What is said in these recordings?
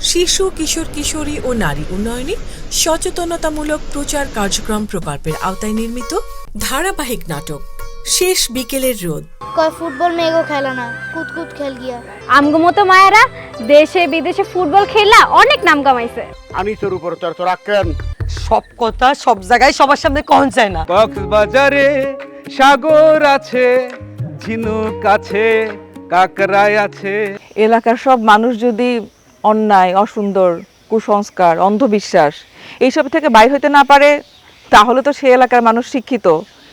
শিশু কিশোর কিশোরী ও নারী উন্নয়নে সচেতনতামূলক প্রচার কার্যক্রম প্রকল্পের আওতায় নির্মিত ধারাবাহিক নাটক শেষ বিকেলের রোদ। কয় ফুটবল মেয়েগো খেলা না, কুতকুত খেল গিয়া। আমগো মতো মায়েরা দেশে বিদেশে ফুটবল খেলা অনেক নাম কামাইছে। আনিসের উপর তোর রাখেন সব কথা সব জায়গায় সবার সামনে কখন যায় না। কক্সবাজারে সাগর আছে, ঝিনুক আছে, কাকরাই আছে। এলাকার সব মানুষ যদি অন্যায়, অসুন্দর, কুসংস্কার, অন্ধবিশ্বাস এইসব থেকে বাইর হইতে না পারে, তাহলে তো সেই এলাকার মানুষ শিক্ষিত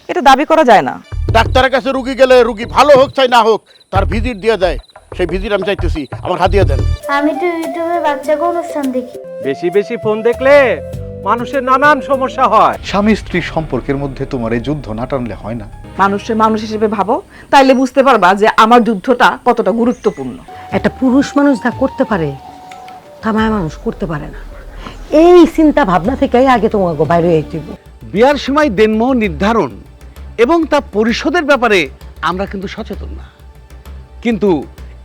এটা দাবি করা যায় না। ডাক্তারের কাছে রুগী গেলে রুগী ভালো হোক চাই না হোক তার ভিজিট দিয়ে দেয়। সেই ভিজিট আমি চাইতেছি, আমার হাত দিয়ে দেন। আমি তো ইউটিউবে বাচ্চাকে অনুষ্ঠান দেখি। বেশি বেশি ফোন দেখলে মানুষের নানান সমস্যা হয়। স্বামী স্ত্রী সম্পর্কের মধ্যে তোমার এই যুদ্ধ না টানলে হয় না। মানুষের মানুষ হিসেবে ভাবো, তাইলে বুঝতে পারবা যে আমার যুদ্ধটা কতটা গুরুত্বপূর্ণ। একটা পুরুষ মানুষ যা করতে পারে তা মায়া মানুষ করতে পারে না। এই চিন্তা ভাবনা থেকেই আগে তোমাকে বাইরে হইতে হবে। বিয়ার সময় দেনমোহ নির্ধারণ এবং তা পরিশোধের ব্যাপারে আমরা কিন্তু সচেতন না, কিন্তু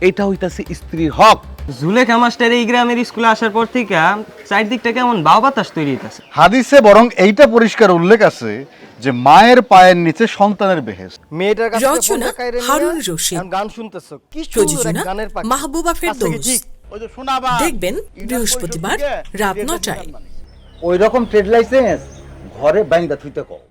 এটা হইতাছে স্ত্রীর হক। জুলেখা মাস্টার এই গ্রামের স্কুলে আসার পর থেকে চারদিকটা কেমন বাও বাতাস তৈরি হইতাছে। হাদিসে বরং এইটা পরিষ্কার উল্লেখ আছে যে মায়ের পায়ের নিচে সন্তানের বেহেশত। মেয়েটার কাছে রচনা হারুন রশিদ, গান শুনতেছো কি প্রযোজনা মাহবুবা ফেরদৌস। ওই যে শোনাবা দেখবেন বৃহস্পতিবার রাত ৯টায়। ওই রকম ট্রেড লাইসেন্স ঘরে বাইন্দা থুইতে কও।